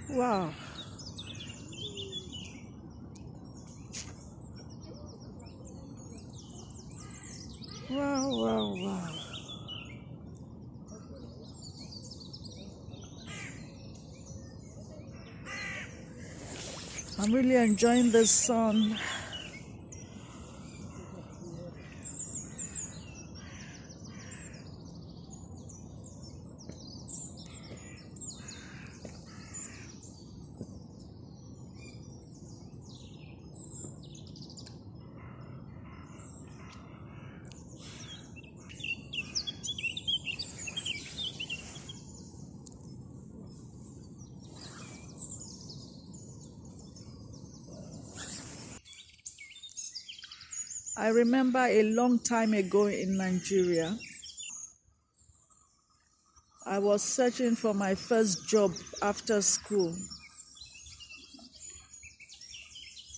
Wow. Wow, wow, wow. I'm really enjoying the sun. I remember a long time ago in Nigeria, I was searching for my first job after school.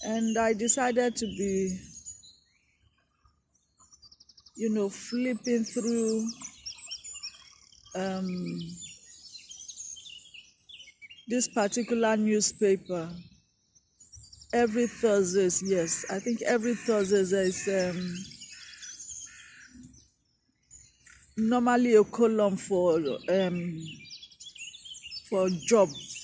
And I decided to be, flipping through um, this particular newspaper every Thursdays. Yes, I think every Thursdays there is normally a column for jobs.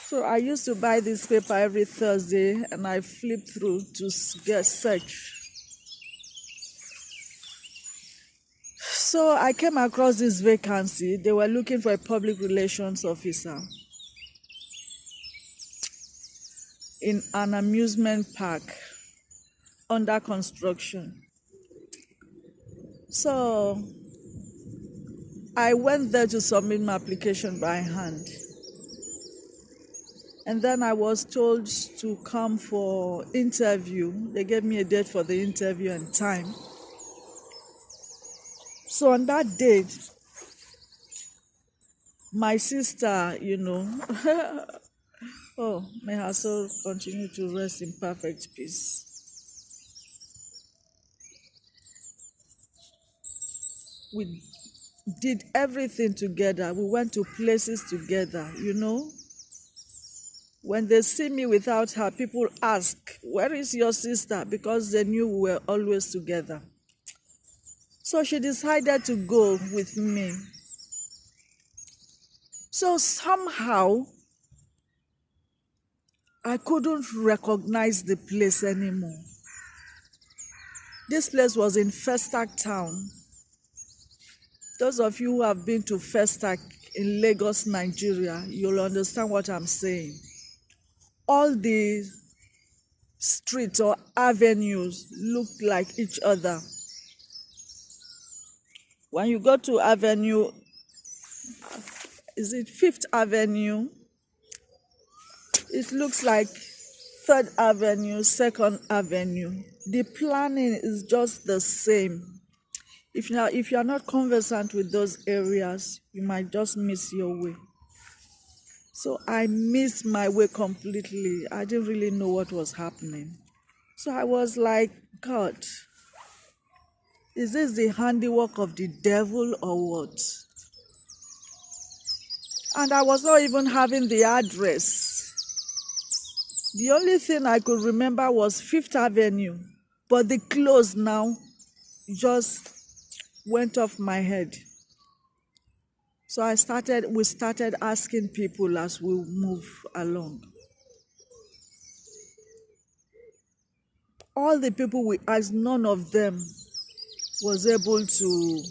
So I used to buy this paper every Thursday, and I flip through to get search. So I came across this vacancy. They were looking for a public relations officer in an amusement park under construction. So I went there to submit my application by hand. And then I was told to come for interview. They gave me a date for the interview and time. So on that date, my sister, oh, may her soul continue to rest in perfect peace. We did everything together. We went to places together. When they see me without her, people ask, "Where is your sister?" Because they knew we were always together. So she decided to go with me. So somehow, I couldn't recognize the place anymore. This place was in Festac town. Those of you who have been to Festac in Lagos, Nigeria, you'll understand what I'm saying. All the streets or avenues looked like each other. When you go to Avenue, is it Fifth Avenue? It looks like Third Avenue, Second Avenue. The planning is just the same. If you are not conversant with those areas, you might just miss your way. So I missed my way completely. I didn't really know what was happening. So I was like, God, is this the handiwork of the devil or what? And I was not even having the address. The only thing I could remember was Fifth Avenue, but the close now just went off my head. So we started asking people as we move along. All the people we asked, none of them was able to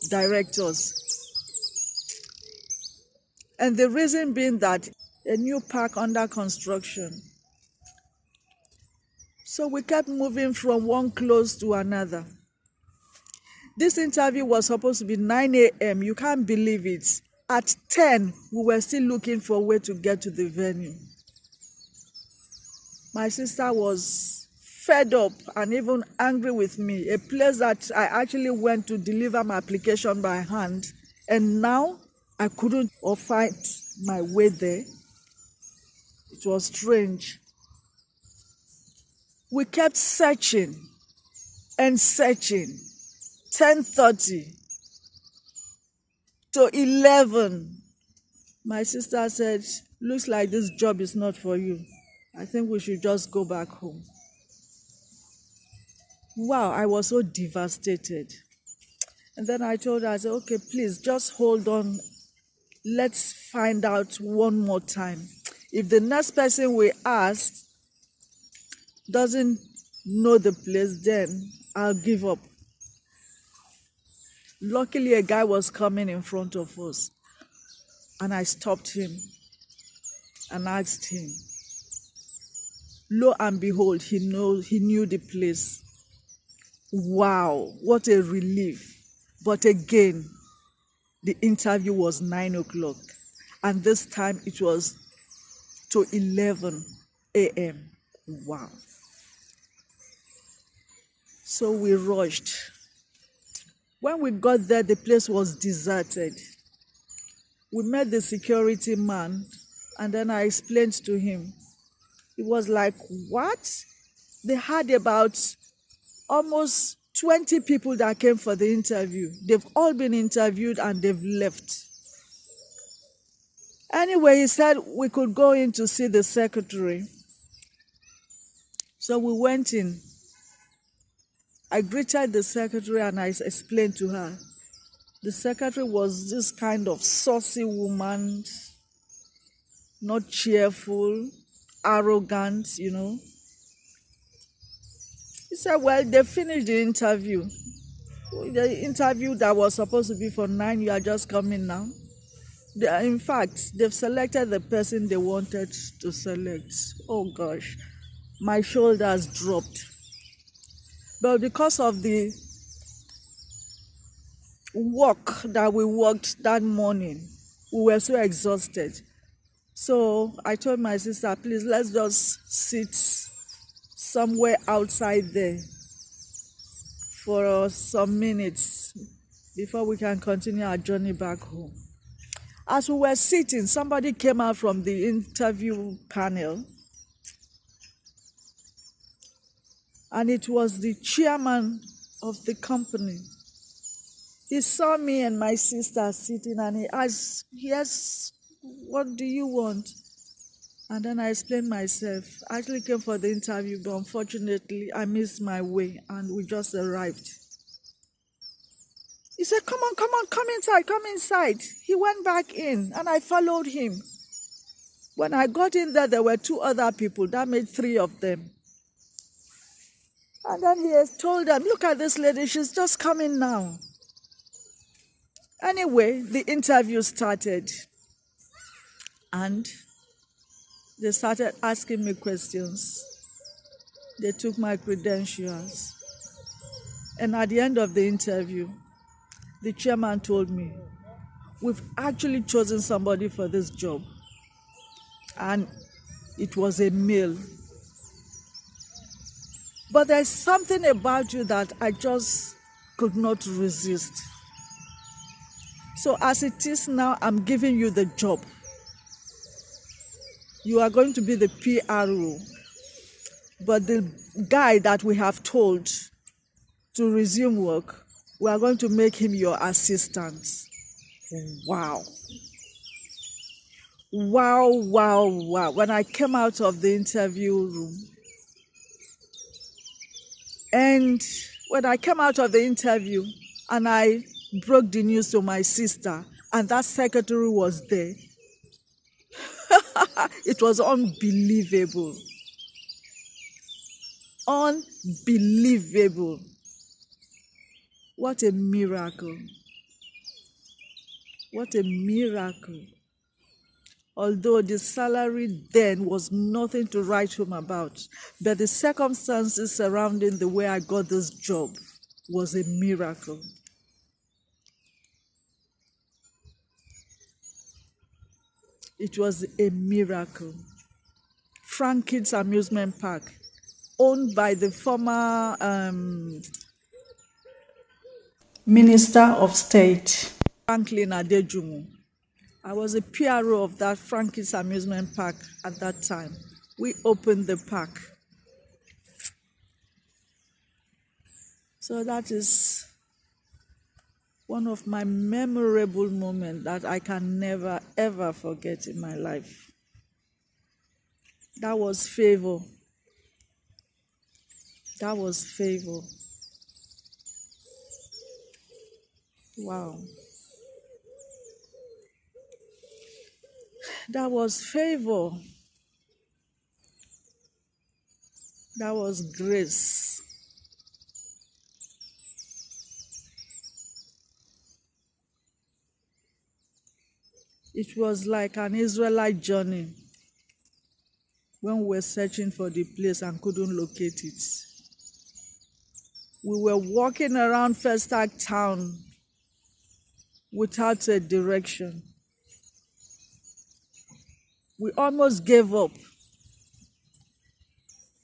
direct us. And the reason being that a new park under construction. So we kept moving from one close to another. This interview was supposed to be 9 a.m. You can't believe it. At 10, we were still looking for a way to get to the venue. My sister was fed up and even angry with me, a place that I actually went to deliver my application by hand, and now I couldn't find my way there. It was strange. We kept searching and searching. 10:30 to 11. My sister said, looks like this job is not for you. I think we should just go back home. Wow, I was so devastated. And then I told her, I said, okay, please just hold on. Let's find out one more time. If the next person we ask doesn't know the place, then I'll give up. Luckily, a guy was coming in front of us, and I stopped him and asked him. Lo and behold, he knew the place. Wow, what a relief. But again, the interview was 9 o'clock, and this time it was to 11 a.m. Wow. So we rushed. When we got there, the place was deserted. We met the security man, and then I explained to him. He was like, what? They had about almost 20 people that came for the interview. They've all been interviewed and they've left. Anyway, he said we could go in to see the secretary. So we went in. I greeted the secretary and I explained to her. The secretary was this kind of saucy woman, not cheerful, arrogant, you know. He said, well, they finished the interview. The interview that was supposed to be for 9, you are just coming now. In fact, they've selected the person they wanted to select. Oh gosh, my shoulders dropped. But because of the work that we worked that morning, we were so exhausted. So I told my sister, please, let's just sit somewhere outside there for some minutes before we can continue our journey back home. As we were sitting, somebody came out from the interview panel, and it was the chairman of the company. He saw me and my sister sitting, and he asked, yes, what do you want? And then I explained myself. I actually came for the interview, but unfortunately, I missed my way, and we just arrived. He said, come on, come inside. He went back in, and I followed him. When I got in there were 2 other people. That made 3 of them. And then he told them, look at this lady, she's just coming now. Anyway, the interview started. And they started asking me questions. They took my credentials. And at the end of the interview, the chairman told me, we've actually chosen somebody for this job. And it was a male. But there's something about you that I just could not resist. So as it is now, I'm giving you the job. You are going to be the PRO. But the guy that we have told to resume work, we are going to make him your assistant. Wow. Wow. When I came out of the interview room, and when I came out of the interview and I broke the news to my sister, and that secretary was there, it was unbelievable. Unbelievable. What a miracle. What a miracle. Although the salary then was nothing to write home about, but the circumstances surrounding the way I got this job was a miracle. It was a miracle. Frank Kids Amusement Park, owned by the former Minister of State, Franklin Adejumu. I was a PRO of that Frank Kids Amusement Park at that time. We opened the park. So that is One of my memorable moments that I can never ever forget in my life. That was favor. That was favor. Wow. That was favor. That was grace. It was like an Israelite journey when we were searching for the place and couldn't locate it. We were walking around Festac town without a direction. We almost gave up,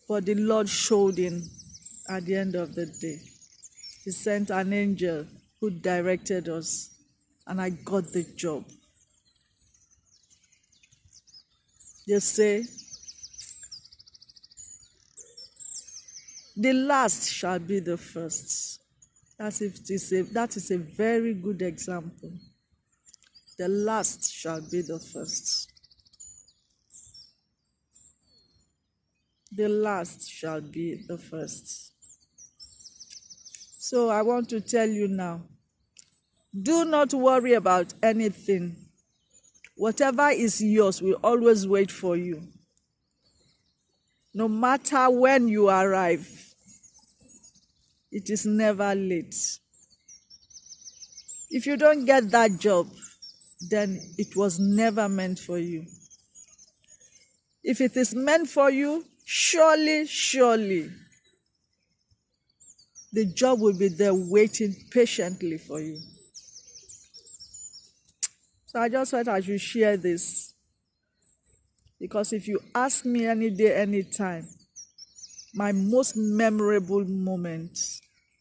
but the Lord showed in at the end of the day. He sent an angel who directed us, and I got the job. They say, the last shall be the first. That is a very good example. The last shall be the first. The last shall be the first. So I want to tell you now, do not worry about anything. Whatever is yours will always wait for you. No matter when you arrive, it is never late. If you don't get that job, then it was never meant for you. If it is meant for you, surely, surely, the job will be there waiting patiently for you. So I just thought I should share this. Because if you ask me any day, any time, my most memorable moment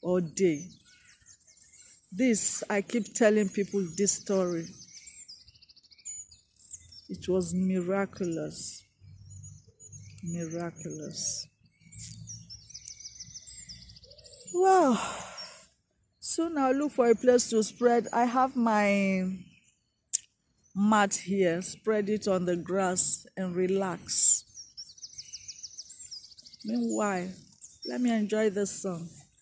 or day, I keep telling people this story. It was miraculous. Miraculous. Wow. Soon I'll look for a place to spread. I have my mat here. Spread it on the grass and relax. Meanwhile, let me enjoy the sun.